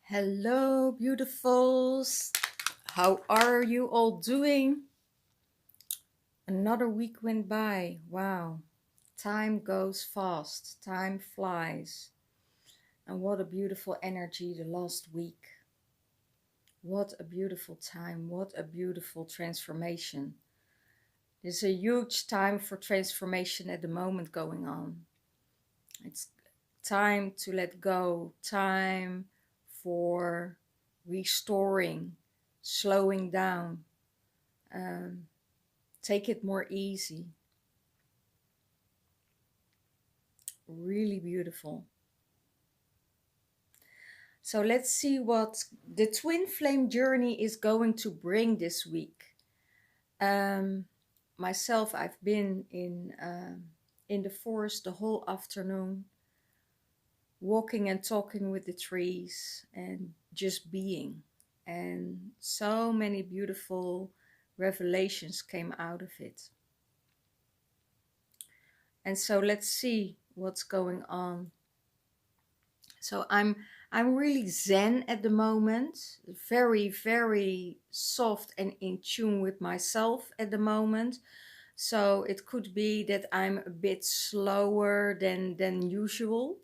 Hello, beautifuls. How are you all doing? Another week went by. Wow. Time goes fast. Time flies. And what a beautiful energy the last week. What a beautiful time. What a beautiful transformation. There's a huge time for transformation at the moment going on. It's time to let go. Time for restoring, slowing down. Take it more easy. Really beautiful. So let's see what the twin flame journey is going to bring this week. Myself, I've been in the forest the whole afternoon, walking and talking with the trees and just being. And so many beautiful revelations came out of it. And so let's see what's going on. So I'm really zen at the moment, very, very soft and in tune with myself at the moment. So it could be that I'm a bit slower than usual,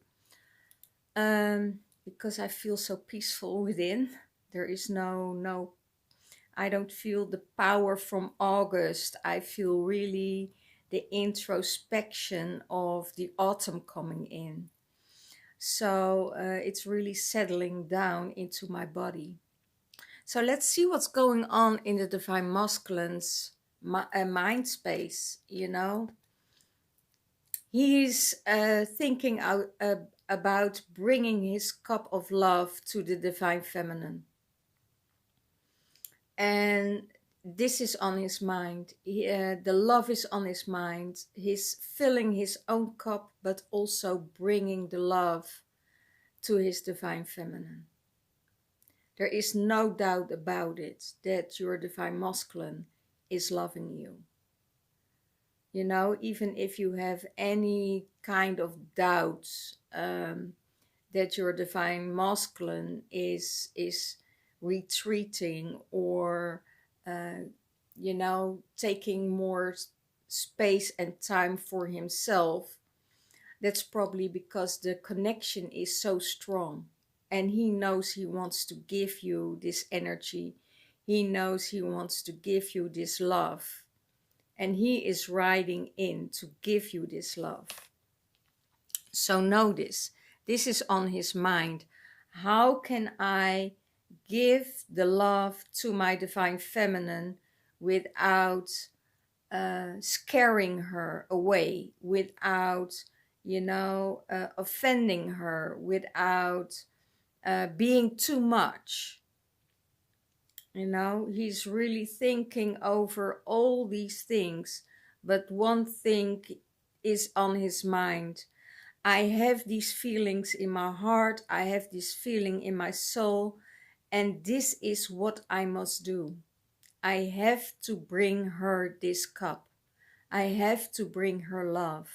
because I feel so peaceful within. There is no, I don't feel the power from August. I feel really the introspection of the autumn coming in. So it's really settling down into my body. So let's see what's going on in the Divine Masculine's mind space, you know. He's thinking about bringing his cup of love to the Divine Feminine. And this is on his mind. The love is on his mind. He's filling his own cup, but also bringing the love to his Divine Feminine. There is no doubt about it that your Divine Masculine is loving you. You know, even if you have any kind of doubts that your Divine Masculine is retreating or, you know, taking more space and time for himself, that's probably because the connection is so strong. And he knows he wants to give you this energy. He knows he wants to give you this love. And he is riding in to give you this love. So know this. This is on his mind. How can I give the love to my Divine Feminine without scaring her away, without, you know, offending her, without being too much? You know, he's really thinking over all these things, but one thing is on his mind. I have these feelings in my heart, I have this feeling in my soul, and this is what I must do. I have to bring her this cup. I have to bring her love.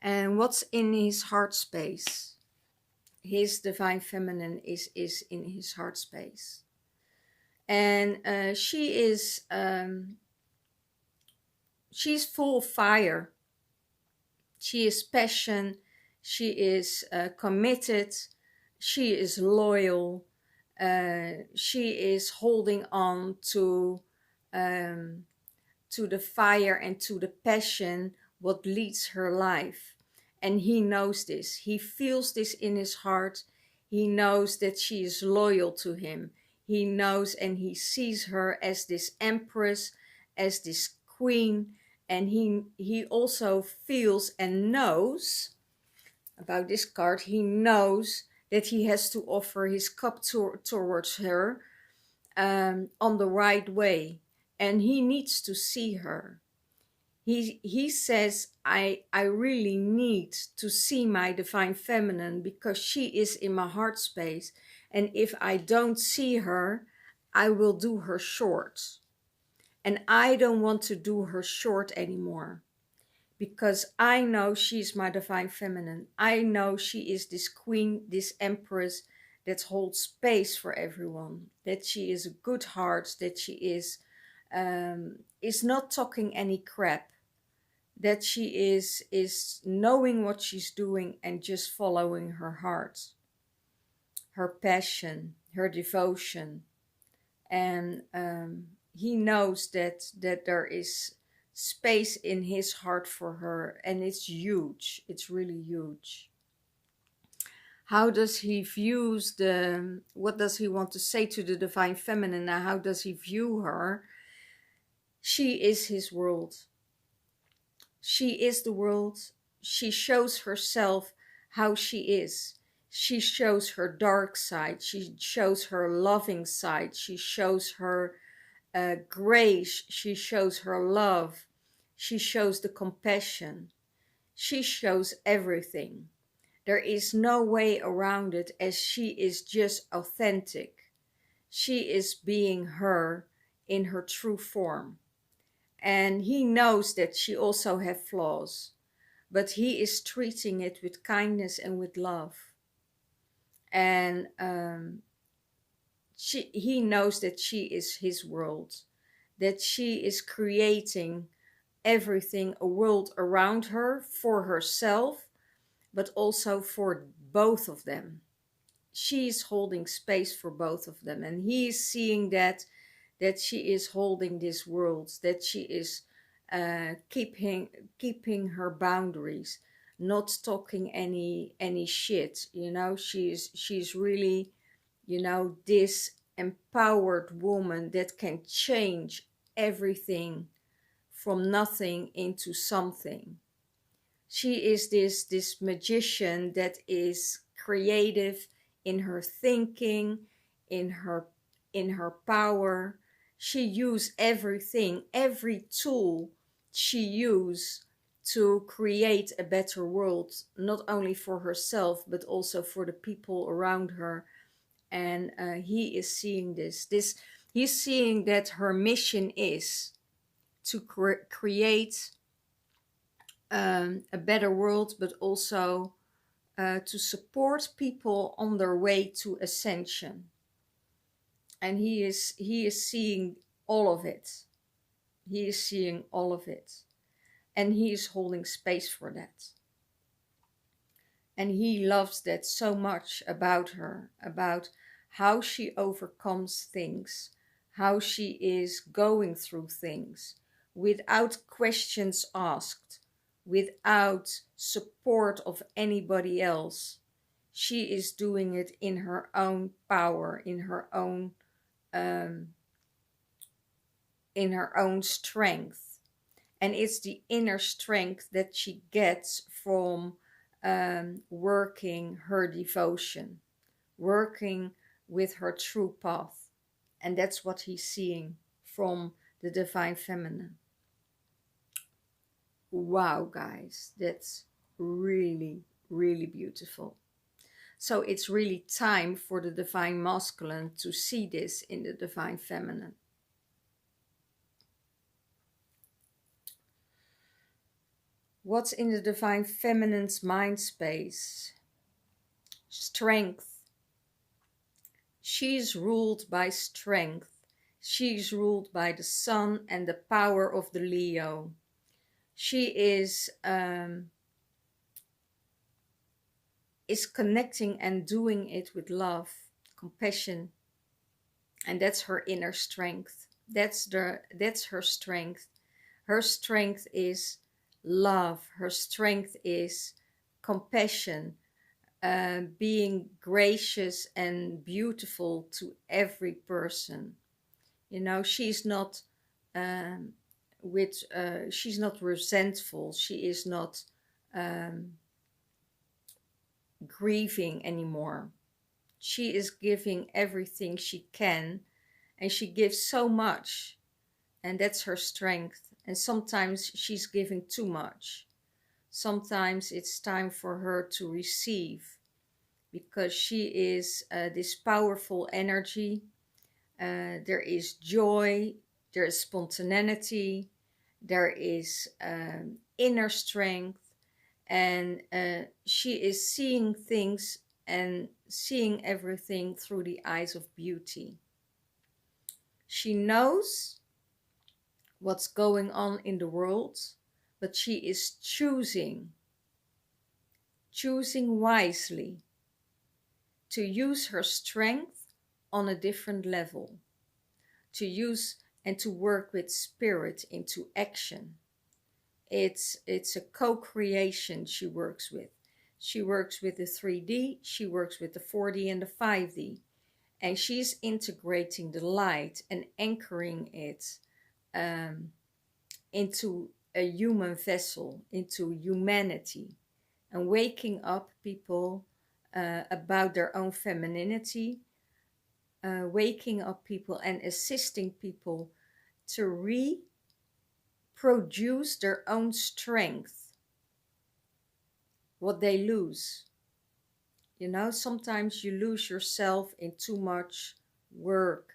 And what's in his heart space? His Divine Feminine is in his heart space. And she's full of fire. She is passion. She is committed. She is loyal. She is holding on to the fire and to the passion what leads her life. And he knows this. He feels this in his heart. He knows that she is loyal to him. He knows and he sees her as this empress, as this queen. And he also feels and knows about this card. He knows that he has to offer his cup towards her on the right way. And he needs to see her. He says, I really need to see my Divine Feminine because she is in my heart space. And if I don't see her, I will do her short. And I don't want to do her short anymore. because I know she's my divine feminine. I know she is this queen, this empress that holds space for everyone, that she is a good heart, that she is not talking any crap, that she is knowing what she's doing and just following her heart, her passion, her devotion. And he knows that there is space in his heart for her, and it's huge. It's really huge. How does he views what does he want to say to the divine feminine now? How does he view her? She is his world. She is the world. She shows herself how she is. She shows her dark side. She shows her loving side. She shows her grace. She shows her love. She shows the compassion. She shows everything. There is no way around it, as she is just authentic. She is being her in her true form. And he knows that she also has flaws, but he is treating it with kindness and with love. And he knows that she is his world, that she is creating everything, a world around her for herself, but also for both of them. She's holding space for both of them, and he is seeing that she is holding this world, that she is keeping her boundaries, not talking any shit. You know, she's really, you know, this empowered woman that can change everything from nothing into something. She is this magician that is creative in her thinking, in her power. She used everything, every tool she used to create a better world, not only for herself, but also for the people around her. And he is seeing this. He's seeing that her mission is to create a better world, but also to support people on their way to ascension. And he is seeing all of it. He is seeing all of it. And he is holding space for that. And he loves that so much about her, about how she overcomes things, how she is going through things without questions asked, without support of anybody else. She is doing it in her own power, in her own strength. And it's the inner strength that she gets from working her devotion, working with her true path. And that's what he's seeing from the divine feminine. Wow, guys, that's really, really beautiful. So it's really time for the divine masculine to see this in the divine feminine. What's in the divine feminine's mind space? Strength. She's ruled by strength. She's ruled by the sun and the power of the Leo. She is connecting and doing it with love, compassion, and that's her inner strength. That's her strength. Her strength is love. Her strength is compassion, being gracious and beautiful to every person. You know, she's not she's not resentful. She is not grieving anymore. She is giving everything she can, and she gives so much, and that's her strength. And sometimes she's giving too much. Sometimes it's time for her to receive, because she is this powerful energy. There is joy, there is spontaneity, there is inner strength, and she is seeing things and seeing everything through the eyes of beauty. She knows what's going on in the world, but she is choosing wisely to use her strength on a different level, to use and to work with spirit into action. It's a co-creation she works with. She works with the 3D, she works with the 4D and the 5D, and she's integrating the light and anchoring it into a human vessel, into humanity, and waking up people about their own femininity, waking up people and assisting people to reproduce their own strength, what they lose. You know, sometimes you lose yourself in too much work,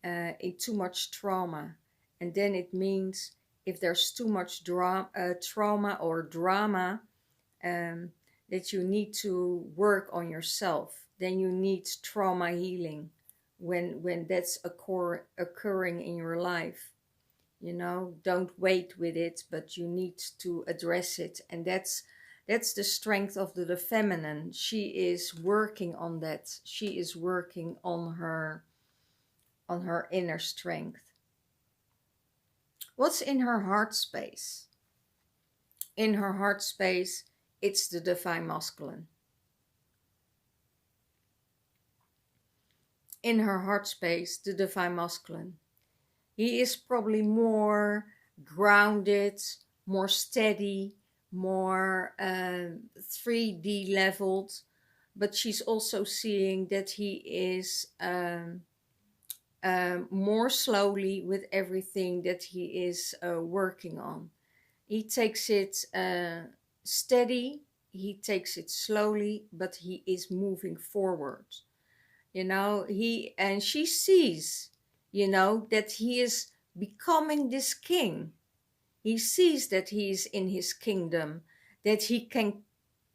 in too much trauma, and then it means if there's too much trauma or drama, that you need to work on yourself. Then you need trauma healing when that's occurring in your life. You know, don't wait with it, but you need to address it. And that's the strength of the feminine. She is working on that. She is working on her inner strength. What's in her heart space? In her heart space, it's the divine masculine. In her heart space, the divine masculine. He is probably more grounded, more steady, more 3D leveled, but she's also seeing that he is more slowly with everything that he is working on. He takes it steady, he takes it slowly, but he is moving forward. You know, she sees, you know, that he is becoming this king. He sees that he is in his kingdom, that he can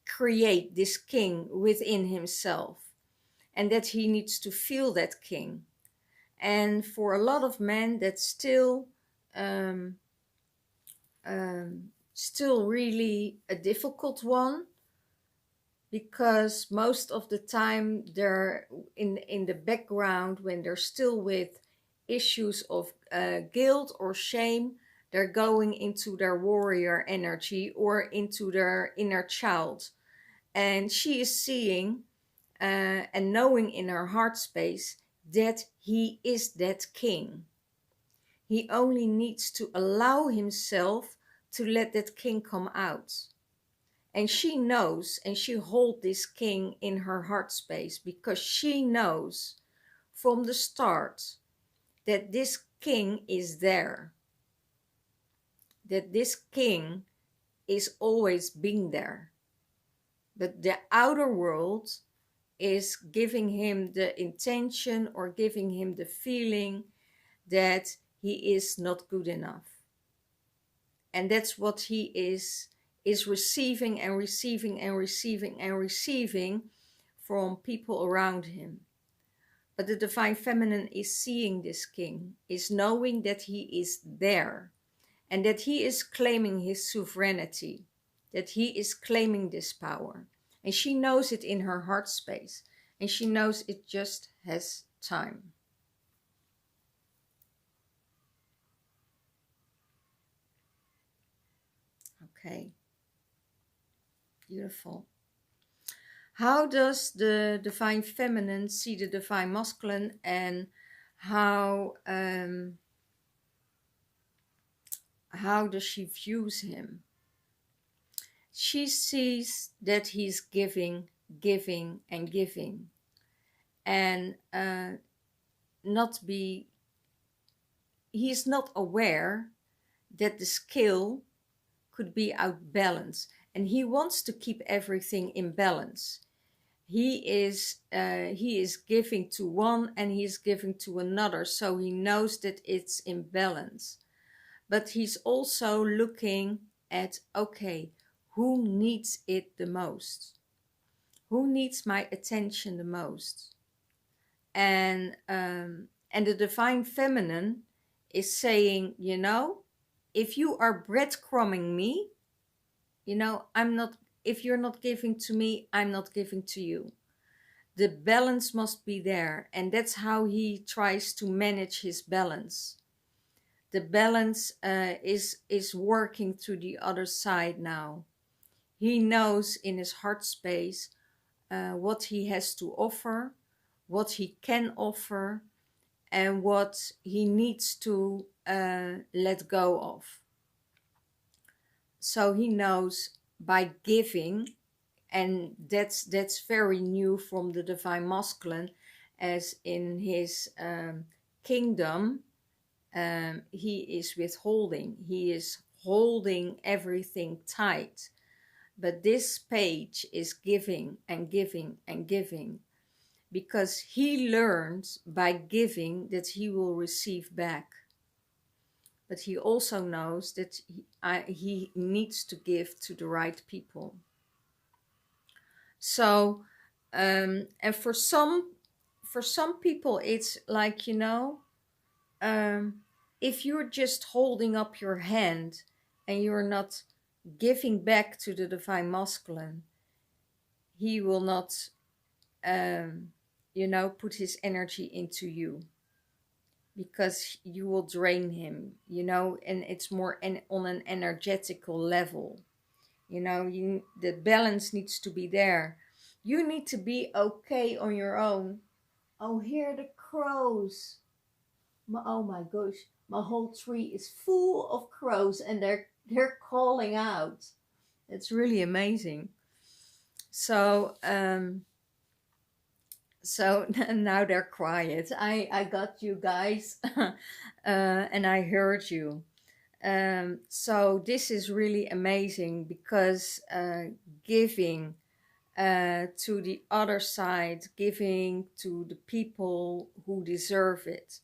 create this king within himself, and that he needs to feel that king. And for a lot of men, that's still really a difficult one, because most of the time they're in the background, when they're still with issues of guilt or shame, they're going into their warrior energy or into their inner child. And she is seeing and knowing in her heart space that he is that king. He only needs to allow himself to let that king come out. And she knows, and she holds this king in her heart space, because she knows from the start that this king is there. That this king is always being there. But the outer world is giving him the intention or giving him the feeling that he is not good enough. And that's what he is receiving and receiving and receiving and receiving from people around him. But the divine feminine is seeing this king, is knowing that he is there, and that he is claiming his sovereignty, that he is claiming this power. And she knows it in her heart space, and she knows it just has time. Okay. Beautiful. How does the divine feminine see the divine masculine, and how does she views him? She sees that he's giving, giving and giving, and he's not aware that the scale could be outbalanced, and he wants to keep everything in balance. He is giving to one and he's giving to another, so he knows that it's in balance. but he's also looking at, okay, who needs it the most? Who needs my attention the most? And the divine feminine is saying, you know, if you are breadcrumbing me, you know, I'm not, if you're not giving to me, I'm not giving to you. The balance must be there, and that's how he tries to manage his balance. The balance is working to the other side now. He knows in his heart space what he has to offer, what he can offer, and what he needs to let go of. So he knows by giving, and that's very new from the divine masculine, as in his kingdom, he is withholding. He is holding everything tight. But this page is giving and giving and giving, because he learns by giving that he will receive back. But he also knows that he needs to give to the right people. So, and for some people, it's like, you know, if you're just holding up your hand and you're not giving back to the divine masculine, he will not, you know, put his energy into you, because you will drain him, you know, and it's more on an energetical level. You know, the balance needs to be there. You need to be okay on your own. Oh, hear the crows. Oh my gosh, my whole tree is full of crows, and they're calling out. It's really amazing. So so now they're quiet. I got you guys, and I heard you. So this is really amazing, because giving to the other side, giving to the people who deserve it.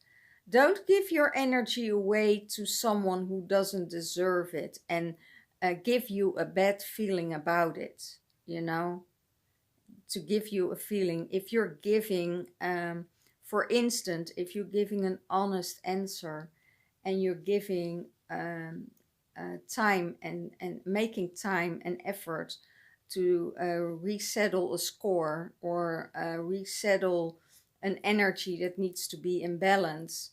Don't give your energy away to someone who doesn't deserve it and give you a bad feeling about it, you know, to give you a feeling. If you're giving, for instance, if you're giving an honest answer, and you're giving time and making time and effort to resettle a score, or resettle an energy that needs to be in balance,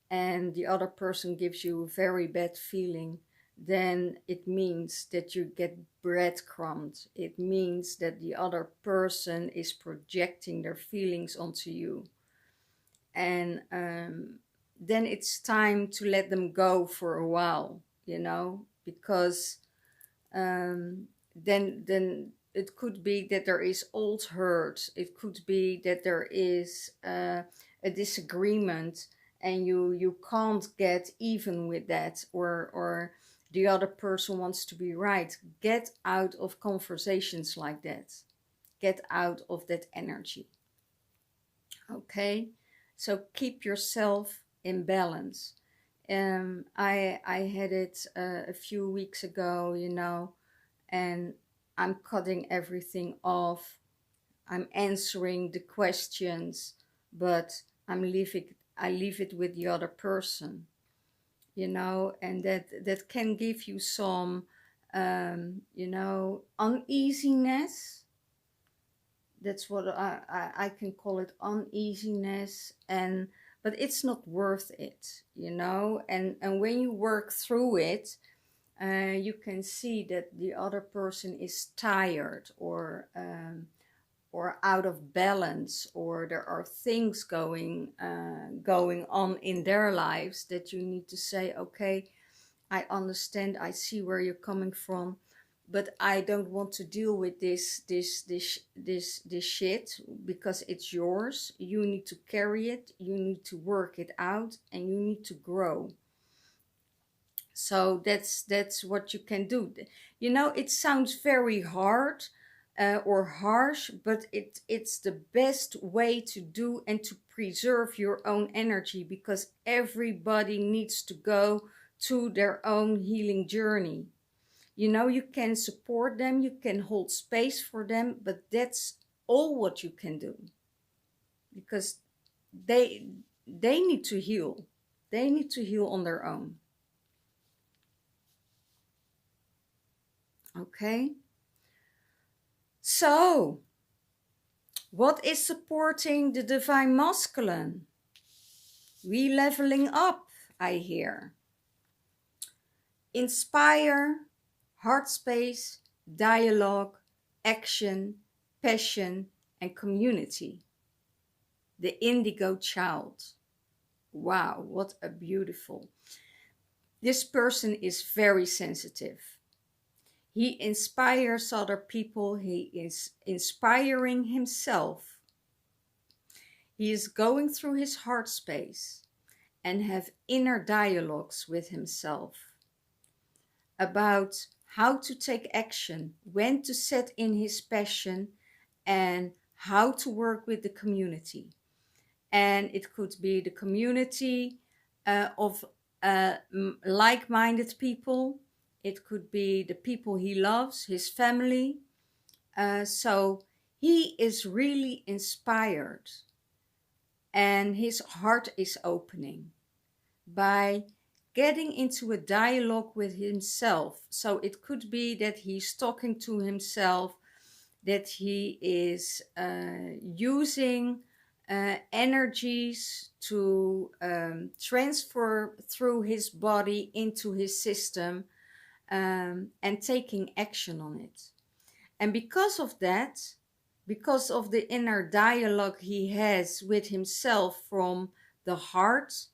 and the other person gives you a very bad feeling, then it means that you get breadcrumbed. It means that the other person is projecting their feelings onto you. And then it's time to let them go for a while, you know, because then it could be that there is old hurt. It could be that there is a disagreement, and you can't get even with that, or the other person wants to be right. Get out of conversations like that. Get out of that energy. Okay, so keep yourself in balance. I had it a few weeks ago, you know, and I'm cutting everything off. I'm answering the questions, but I leave it with the other person, you know, and that can give you some, you know, uneasiness. That's what I can call it, uneasiness, but it's not worth it, you know. And when you work through it, you can see that the other person is tired, or out of balance, or there are things going on in their lives that you need to say, okay, I understand, I see where you're coming from, but I don't want to deal with this shit, because it's yours. You need to carry it, you need to work it out, and you need to grow. So that's what you can do. You know, it sounds very hard or harsh, but it's the best way to do and to preserve your own energy, because everybody needs to go to their own healing journey. You know, you can support them, you can hold space for them, but that's all what you can do, because they need to heal. They need to heal on their own. Okay? So, what is supporting the divine masculine? Re-leveling up, I hear. Inspire, heart space, dialogue, action, passion, and community. The indigo child. Wow, what a beautiful. This person is very sensitive. He inspires other people. He is inspiring himself. He is going through his heart space and have inner dialogues with himself about how to take action, when to set in his passion, and how to work with the community. And it could be the community of like-minded people. It could be the people he loves, his family. So he is really inspired, and his heart is opening by getting into a dialogue with himself. So it could be that he's talking to himself, that he is using energies to transfer through his body into his system, and taking action on it. And because of that, because of the inner dialogue he has with himself from the heart,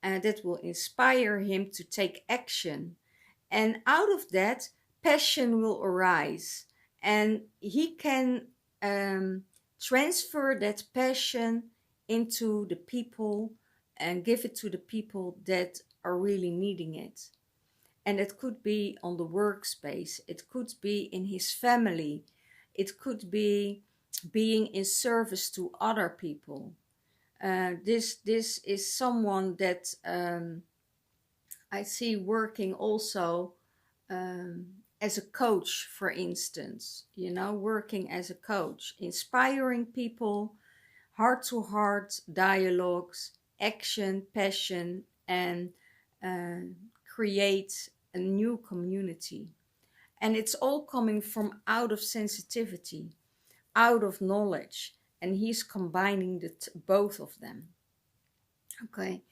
that will inspire him to take action. And out of that, passion will arise, and he can transfer that passion into the people and give it to the people that are really needing it. And it could be on the workspace, it could be in his family, it could be being in service to other people. This is someone that I see working also as a coach, for instance, you know, working as a coach, inspiring people, heart-to-heart dialogues, action, passion, and create a new community. And it's all coming from out of sensitivity, out of knowledge, and he's combining both of them. Okay,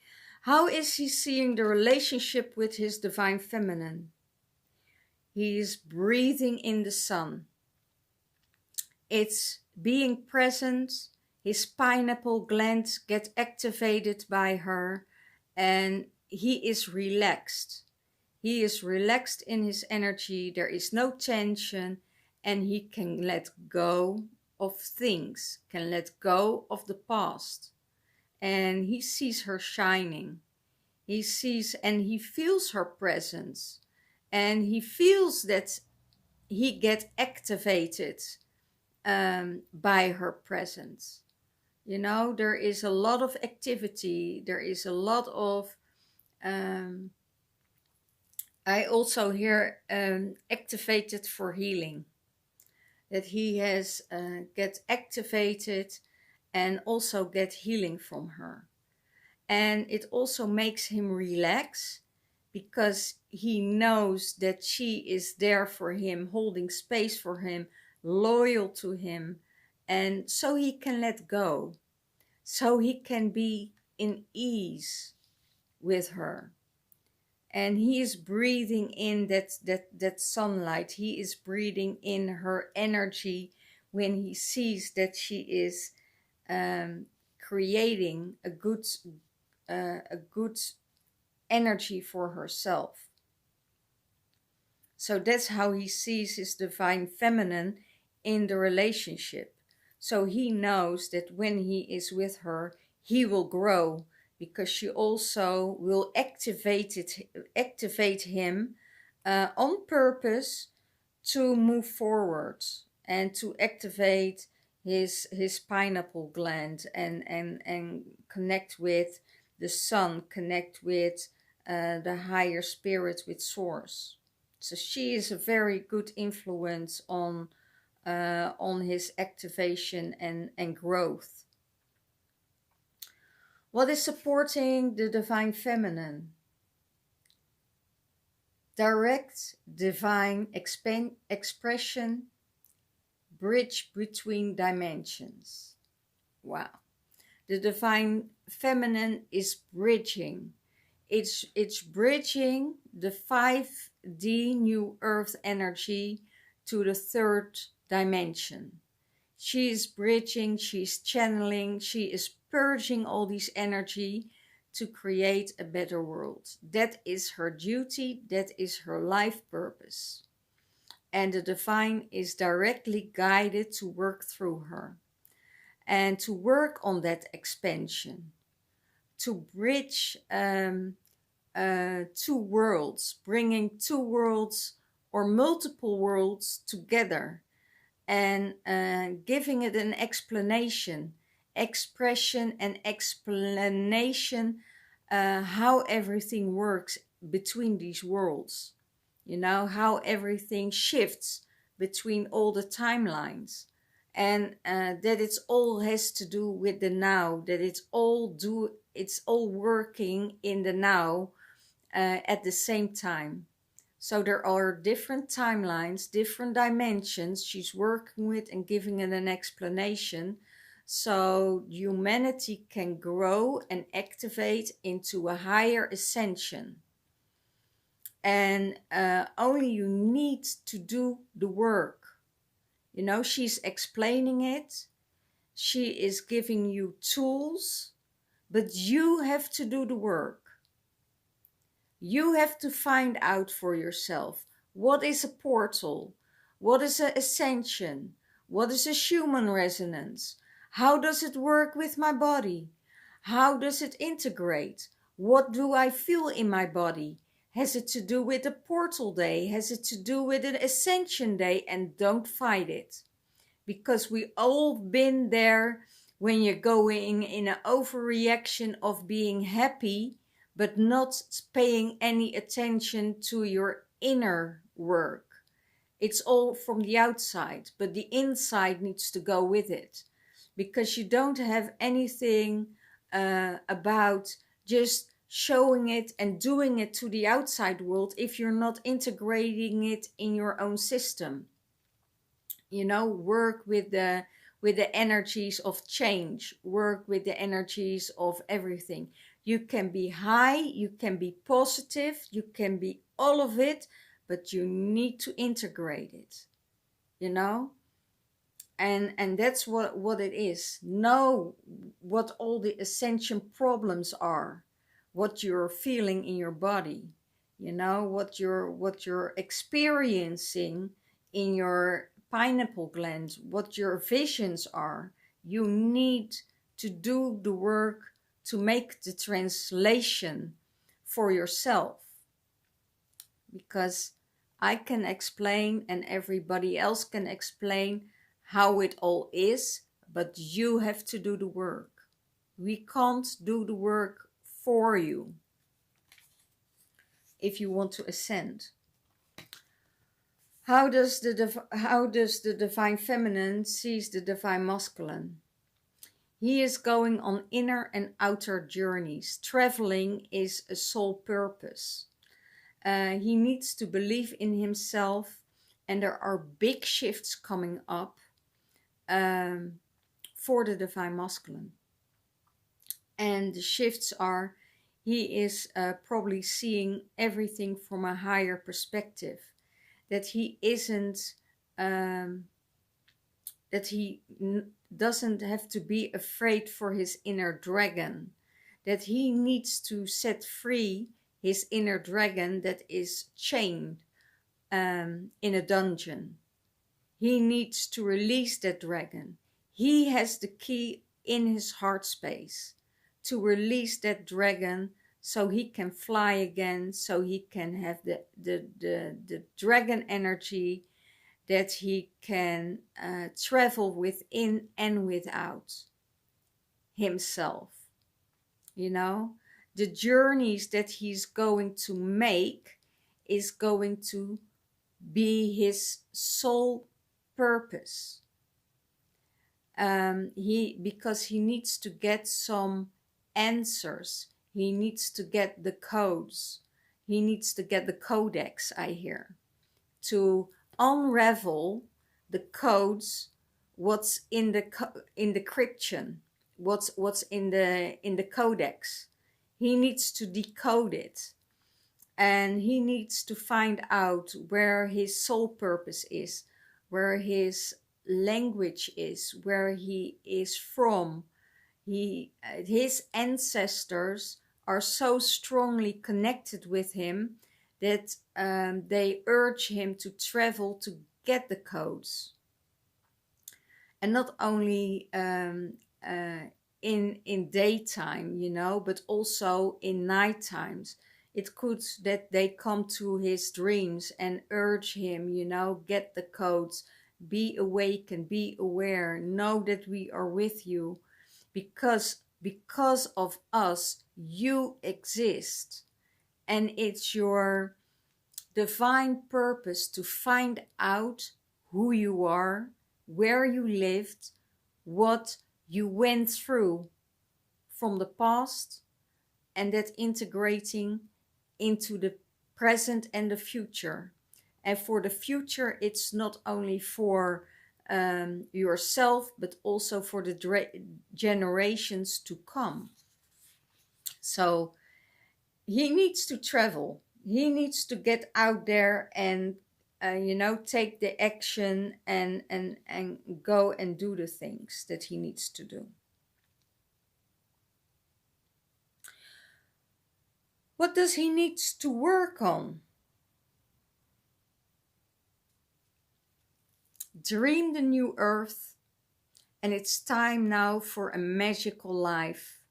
how is he seeing the relationship with his divine feminine? He is breathing in the sun. It's being present. His pineal gland gets activated by her, and he is relaxed. He is relaxed in his energy. There is no tension, and he can let go of things, can let go of the past. And he sees her shining. He sees and he feels her presence. And he feels that he gets activated by her presence. You know, there is a lot of activity. There is a lot of... I also hear activated for healing. That he has get activated and also get healing from her. And it also makes him relax, because he knows that she is there for him, holding space for him, loyal to him, and so he can let go, so he can be in ease with her. And he is breathing in that sunlight. He is breathing in her energy when he sees that she is creating a good energy for herself. So that's how he sees his divine feminine in the relationship. So he knows that when he is with her, he will grow, because she also will activate him on purpose to move forward and to activate his pineal gland and connect with the sun, connect with the higher spirit with source. So she is a very good influence on his activation and growth. What is supporting the divine feminine? Direct divine expression, bridge between dimensions. Wow. The divine feminine is bridging. It's bridging the 5D new earth energy to the third dimension. She is bridging, she's channeling, she is purging all this energy to create a better world. That is her duty, that is her life purpose. And the divine is directly guided to work through her and to work on that expansion, to bridge two worlds, bringing two worlds or multiple worlds together, and giving it an explanation, expression and explanation, how everything works between these worlds. You know, how everything shifts between all the timelines, and that it's all has to do with the now, that it's all working in the now at the same time. So there are different timelines, different dimensions she's working with and giving it an explanation, so humanity can grow and activate into a higher ascension. And only you need to do the work. You know, she's explaining it, she is giving you tools, but you have to do the work. You have to find out for yourself, what is a portal? What is an ascension? What is a human resonance? How does it work with my body? How does it integrate? What do I feel in my body? Has it to do with a portal day? Has it to do with an ascension day? And don't fight it. Because we all been there when you're going in an overreaction of being happy, but not paying any attention to your inner work. It's all from the outside, but the inside needs to go with it. Because you don't have anything about just showing it and doing it to the outside world if you're not integrating it in your own system. You know, work with the energies of change, work with the energies of everything. You can be high, you can be positive, you can be all of it, but you need to integrate it, you know. And that's what it is. Know what all the ascension problems are, what you're feeling in your body, you know, what you're experiencing in your pineal gland, what your visions are. You need to do the work to make the translation for yourself, because I can explain and everybody else can explain how it all is, but you have to do the work. We can't do the work for you if you want to ascend. How does the divine feminine sees the divine masculine? He is going on inner and outer journeys. Traveling is a sole purpose. He needs to believe in himself, and there are big shifts coming up for the divine masculine. And the shifts are, he is probably seeing everything from a higher perspective. That he isn't, doesn't have to be afraid for his inner dragon. That he needs to set free his inner dragon that is chained in a dungeon. He needs to release that dragon. He has the key in his heart space to release that dragon, so he can fly again, so he can have the dragon energy, that he can travel within and without himself, you know. The journeys that he's going to make is going to be his sole purpose. Because he needs to get some answers. He needs to get the codes. He needs to get the codex, I hear, to unravel the codes, what's in the encryption, what's in the codex. He needs to decode it, and he needs to find out where his soul purpose is, where his language is, where he is from. His ancestors are so strongly connected with him that they urge him to travel to get the codes. And not only in daytime, you know, but also in night times. It could that they come to his dreams and urge him, you know, get the codes, be awake and be aware, know that we are with you, because of us you exist. And it's your divine purpose to find out who you are, where you lived, what you went through from the past, and that integrating into the present and the future. And for the future, it's not only for yourself, but also for the generations to come. So he needs to travel. He needs to get out there and you know, take the action and go and do the things that he needs to do. What does he needs to work on? Dream the new earth, and it's time now for a magical life.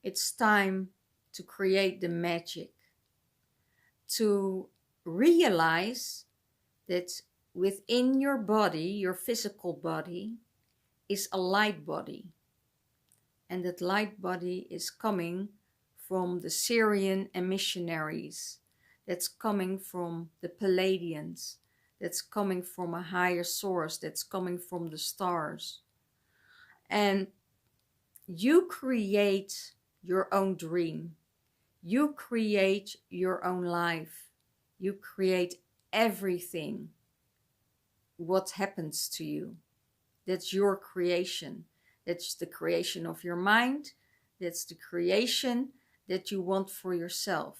It's time to create the magic, to realize that within your body, your physical body, is a light body. And that light body is coming from the Syrian emissionaries. That's coming from the Palladians. That's coming from a higher source. That's coming from the stars. And you create your own dream. You create your own life. You create everything. What happens to you? That's your creation. That's the creation of your mind. That's the creation that you want for yourself.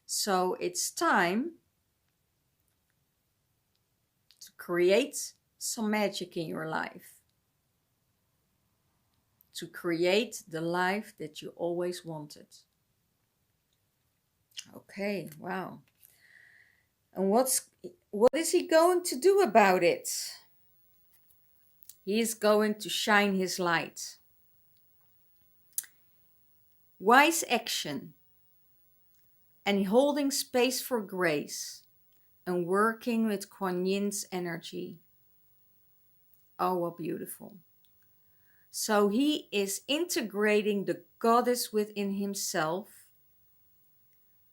So it's time to create some magic in your life. To create the life that you always wanted. Okay, wow. And what is he going to do about it? He is going to shine his light. Wise action and holding space for grace and working with Kuan Yin's energy. Oh, what beautiful. So he is integrating the goddess within himself,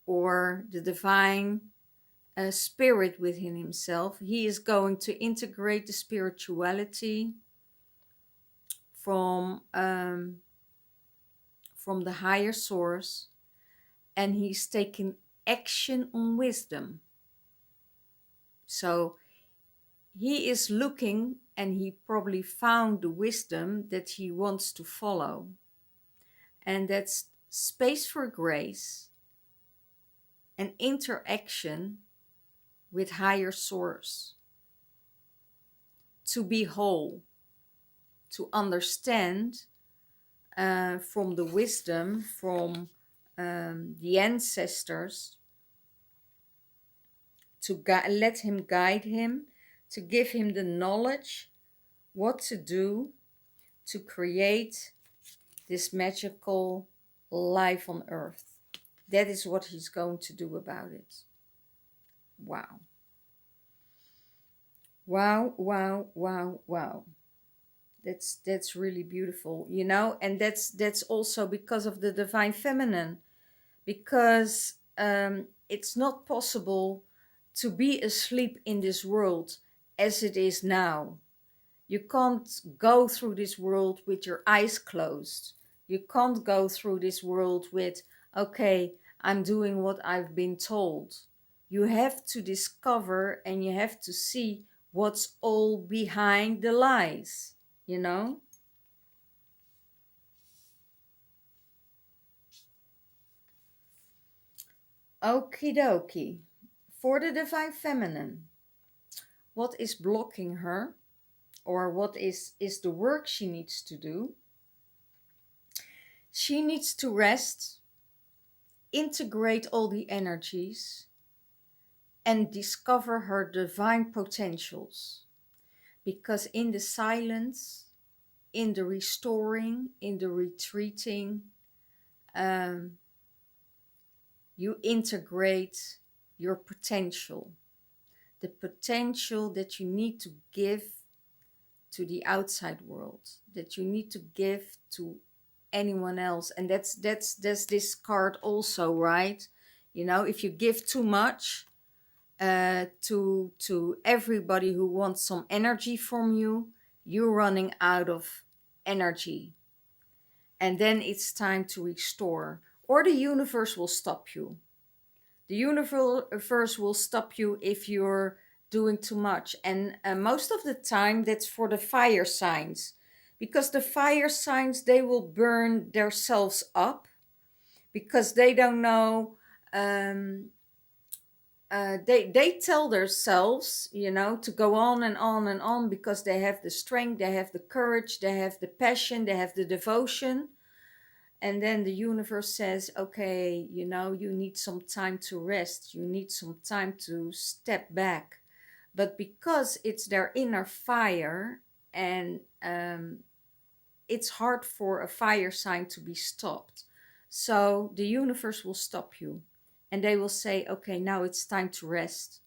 or the divine spirit within himself. He is going to integrate the spirituality from the higher source, and he's taking action on wisdom. So he is looking, and he probably found the wisdom that he wants to follow. And that's space for grace and interaction with higher source. To be whole, to understand from the wisdom, from the ancestors, to let him guide him, to give him the knowledge what to do to create this magical life on earth. That is what he's going to do about it. Wow. Wow, wow, wow, wow. That's really beautiful, you know, and that's also because of the divine feminine, because it's not possible to be asleep in this world as it is now. You can't go through this world with your eyes closed. You can't go through this world with, okay, I'm doing what I've been told. You have to discover and you have to see what's all behind the lies, you know? Okie dokie. For the divine feminine, what is blocking her, or what is the work she needs to do? She needs to rest, integrate all the energies, and discover her divine potentials. Because in the silence, in the restoring, in the retreating, um, you integrate your potential, the potential that you need to give to the outside world, that you need to give to anyone else. And that's this card also, right? You know, if you give too much to everybody who wants some energy from you, you're running out of energy, and then it's time to restore, or the universe will stop you. The universe will stop you if you're doing too much. And most of the time, that's for the fire signs, because the fire signs, they will burn themselves up because they don't know. They tell themselves, you know, to go on and on and on because they have the strength, they have the courage, they have the passion, they have the devotion. And then the universe says, okay, you know, you need some time to rest. You need some time to step back. But because it's their inner fire, and it's hard for a fire sign to be stopped. So the universe will stop you. And they will say, okay, now it's time to rest,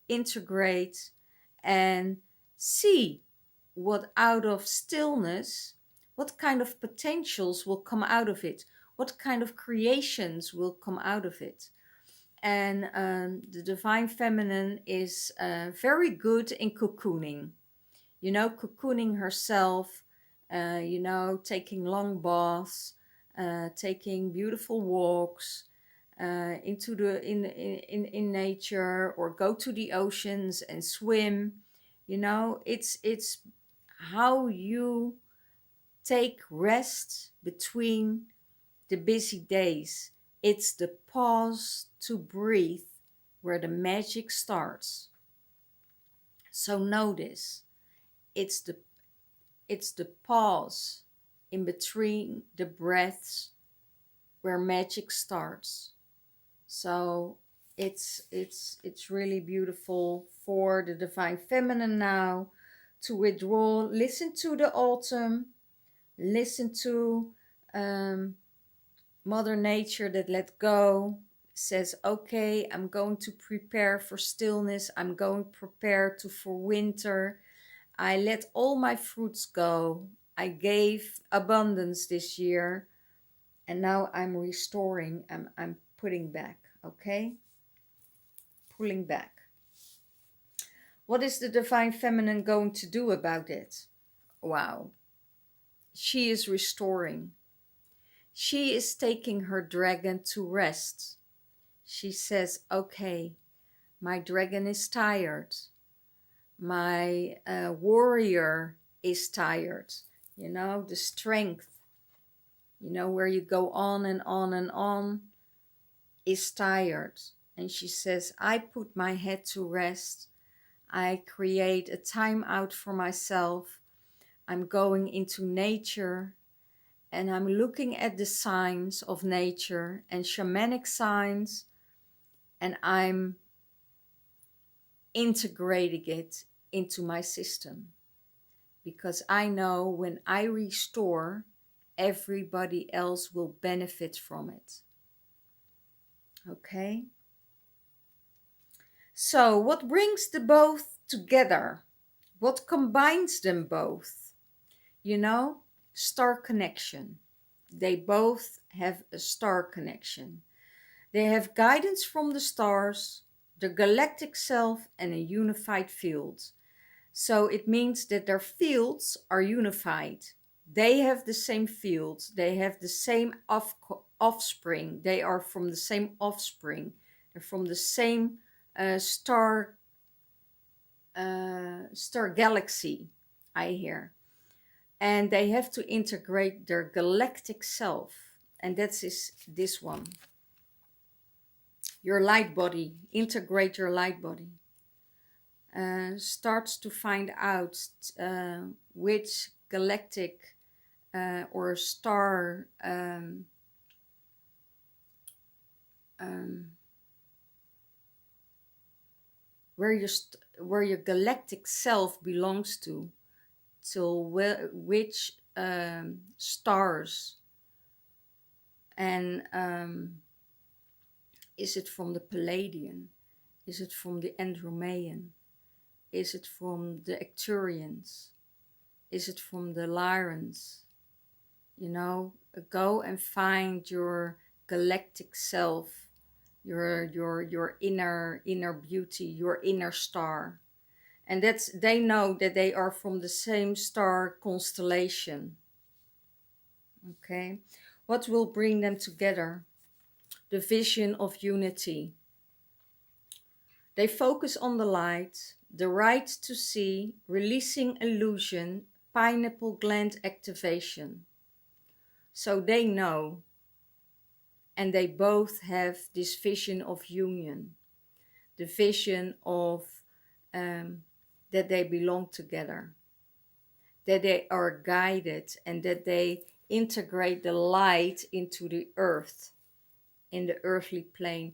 integrate, and see what out of stillness, what kind of potentials will come out of it, what kind of creations will come out of it. And the divine feminine is very good in cocooning, you know, cocooning herself, you know, taking long baths, taking beautiful walks, into the in nature, or go to the oceans and swim. You know, it's how you take rest between the busy days. It's the pause to breathe where the magic starts. So notice, it's the pause in between the breaths where magic starts. So it's really beautiful for the divine feminine now to withdraw. Listen to the autumn. Listen to Mother Nature that let go. Says, okay, I'm going to prepare for stillness. I'm going to prepare for winter. I let all my fruits go. I gave abundance this year. And now I'm restoring. I'm putting back. Okay? Pulling back. What is the divine feminine going to do about it? Wow. She is restoring. She is taking her dragon to rest. She says, okay, my dragon is tired. My warrior is tired. You know, the strength, you know, where you go on and on and on, is tired. And she says, I put my head to rest. I create a time out for myself. I'm going into nature, and I'm looking at the signs of nature and shamanic signs, and I'm integrating it into my system. Because I know when I restore, everybody else will benefit from it. Okay? So, what brings the both together? What combines them both? you know, star connection. They both have a star connection. They have guidance from the stars, the galactic self, and a unified field. So it means that their fields are unified. They have the same fields. They have the same offspring. They are from the same offspring. They're from the same star galaxy, I hear. And they have to integrate their galactic self. And that's this one. Your light body. Integrate your light body. Starts to find out which galactic or star where your galactic self belongs to which stars, and is it from the Palladian? Is it from the Andromean? Is it from the Arcturians? Is it from the Lyrans? You know, go and find your galactic self, your inner beauty, your inner star. And they know that they are from the same star constellation. Okay, what will bring them together? The vision of unity. They focus on the light, the right to see, releasing illusion, pineal gland activation. So they know, and they both have this vision of union, the vision of that they belong together, that they are guided, and that they integrate the light into the earth, in the earthly plane,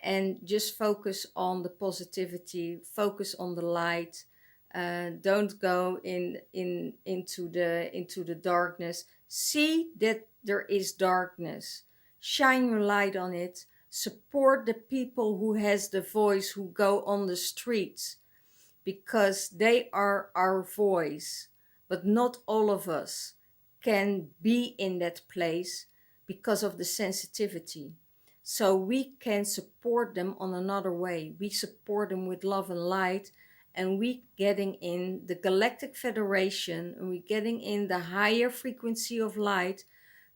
and just focus on the positivity, focus on the light. Don't go into the darkness. See that there is darkness. Shine your light on it. Support the people who has the voice, who go on the streets, because they are our voice. But not all of us can be in that place because of the sensitivity. So we can support them on another way. We support them with love and light, and we getting in the Galactic Federation, and we getting in the higher frequency of light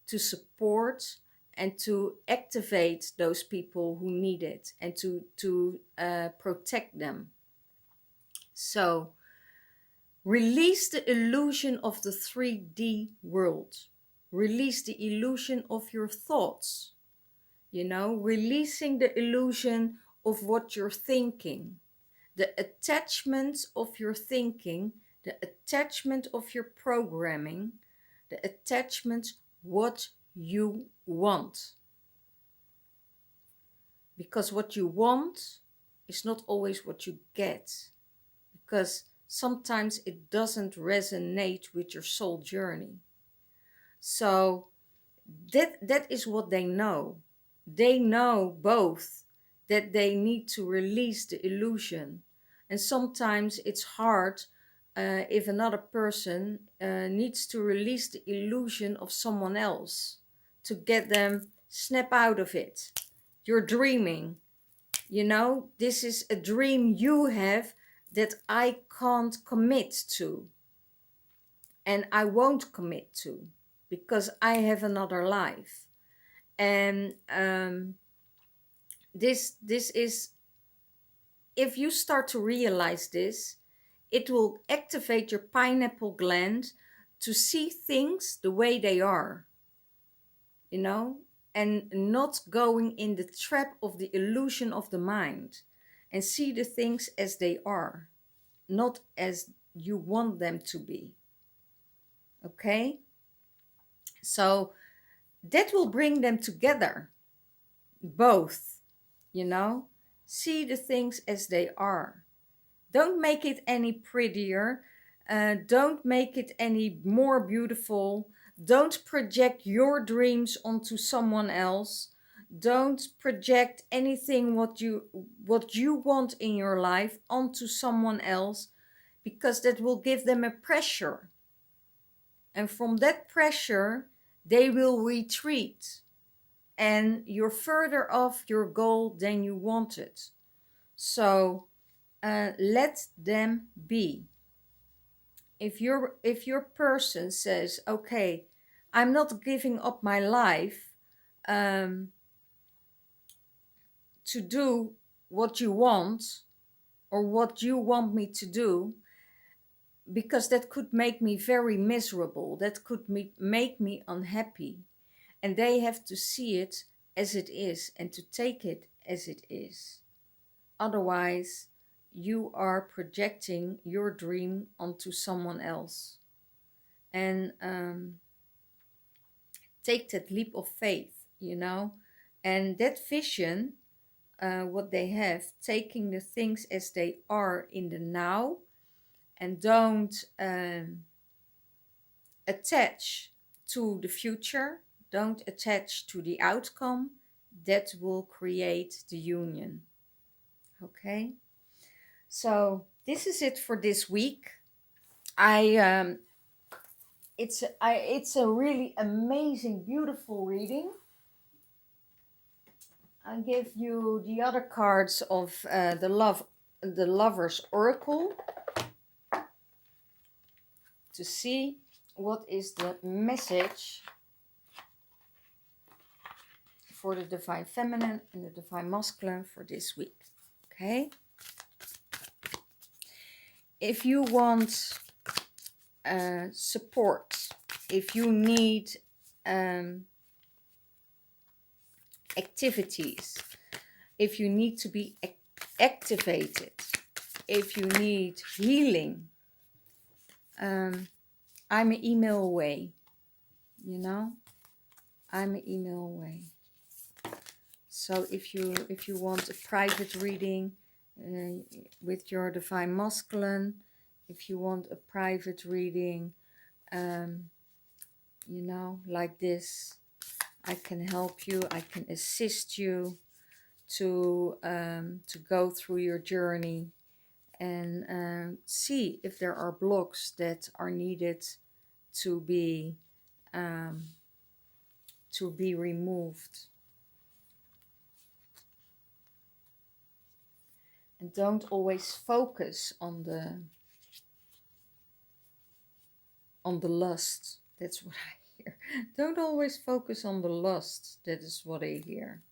to support and to activate those people who need it, and to protect them. So release the illusion of the 3D world. Release the illusion of your thoughts. You know, releasing the illusion of what you're thinking, the attachments of your thinking, the attachment of your programming, the attachment what you want. Because what you want is not always what you get. Because sometimes it doesn't resonate with your soul journey. So that is what they know. They know both that they need to release the illusion. And sometimes it's hard if another person needs to release the illusion of someone else to get them snap out of it. You're dreaming. You know, this is a dream you have that I can't commit to. And I won't commit to, because I have another life. And this is, if you start to realize this, it will activate your pineal gland to see things the way they are, you know, and not going in the trap of the illusion of the mind, and see the things as they are, not as you want them to be. Okay? So that will bring them together, both, you know. See the things as they are. Don't make it any prettier. Don't make it any more beautiful. Don't project your dreams onto someone else. Don't project anything what you want in your life onto someone else, because that will give them a pressure. And from that pressure, they will retreat. And you're further off your goal than you wanted. So let them be. If your person says, okay, I'm not giving up my life to do what you want or what you want me to do, because that could make me very miserable, that could make me unhappy, and they have to see it as it is and to take it as it is. Otherwise, you are projecting your dream onto someone else. And take that leap of faith, and that vision, what they have, taking the things as they are in the now, and don't attach to the future, don't attach to the outcome. That will create the union. Okay, so this is it for this week. It's a really amazing, beautiful reading. I give you the other cards of the Lover's Oracle to see what is the message for the Divine Feminine and the Divine Masculine for this week. Okay? If you want support, if you need activities, if you need to be activated, if you need healing, I'm an email away. I'm an email away. So if you want a private reading with your Divine Masculine, if you want a private reading, like this, I can help you. I can assist you to go through your journey and see if there are blocks that are needed to be removed. And don't always focus on the lust. That's what I hear. Don't always focus on the lust. That is what I hear.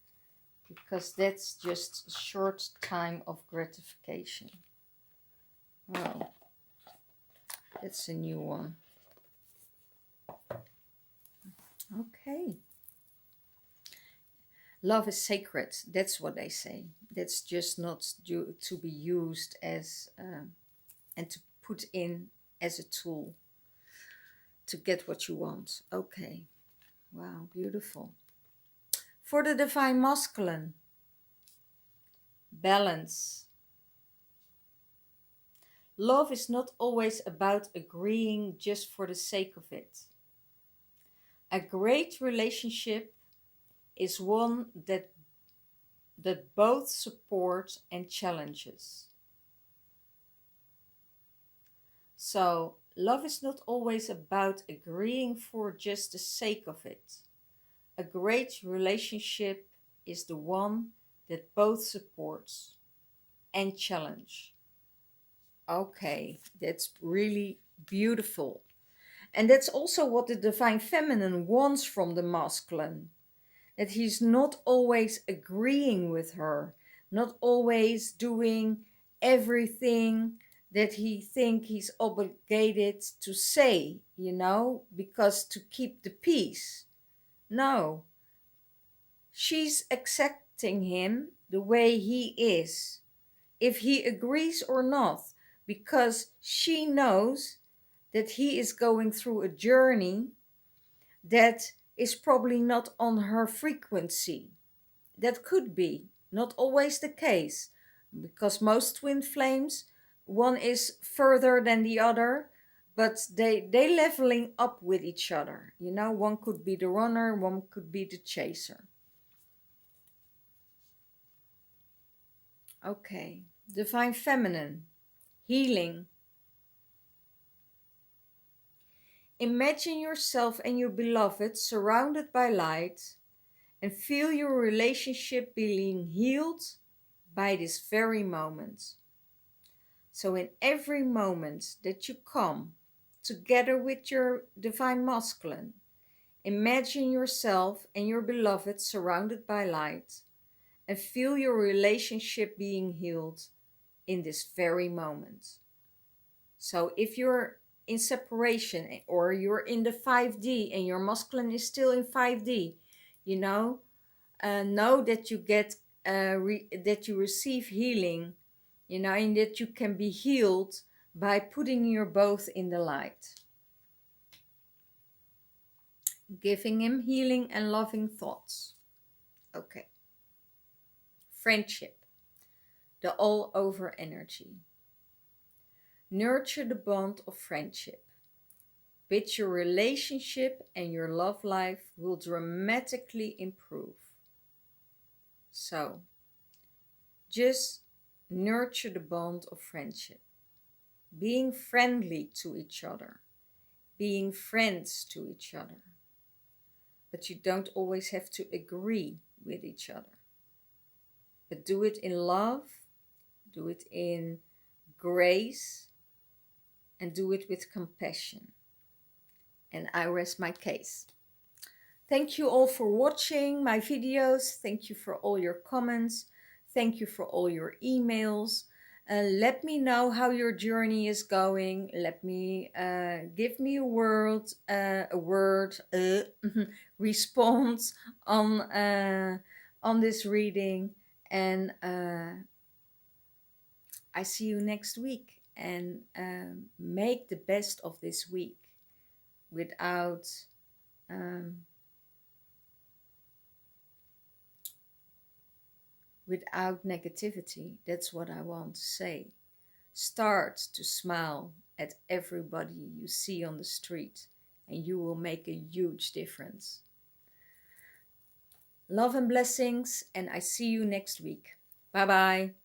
Because that's just a short time of gratification. Oh, that's a new one. Okay. Love is sacred. That's what they say. That's just not to be used as and to put in as a tool to get what you want. Okay. Wow, beautiful. For the Divine Masculine, balance. Love is not always about agreeing just for the sake of it. A great relationship is one that both support and challenges. So, love is not always about agreeing for just the sake of it. A great relationship is the one that both supports and challenge. Okay, that's really beautiful. And that's also what the Divine Feminine wants from the Masculine. That he's not always agreeing with her, not always doing everything that he thinks he's obligated to say, because to keep the peace. No. She's accepting him the way he is, if he agrees or not, because she knows that he is going through a journey that is probably not on her frequency. That could be, not always the case, because most twin flames, one is further than the other, but they leveling up with each other. One could be the runner, one could be the chaser. Okay, Divine Feminine, healing. Imagine yourself and your beloved surrounded by light and feel your relationship being healed by this very moment. So in every moment that you come together with your divine masculine, imagine yourself and your beloved surrounded by light and feel your relationship being healed in this very moment. So if you're in separation or you're in the 5D and your masculine is still in 5D, know that you get that you receive healing, and that you can be healed by putting your both in the light, giving him healing and loving thoughts. Okay. Friendship, the all over energy. Nurture the bond of friendship. With your relationship and your love life will dramatically improve. So, just nurture the bond of friendship. Being friendly to each other. Being friends to each other. But you don't always have to agree with each other. But do it in love, do it in grace, and do it with compassion. And I rest my case. Thank you all for watching my videos. Thank you for all your comments. Thank you for all your emails. Let me know how your journey is going. Let me give me a word response on this reading, and I see you next week. And make the best of this week without without negativity. That's what I want to say. Start to smile at everybody you see on the street, and you will make a huge difference. Love and blessings, and I see you next week. Bye bye.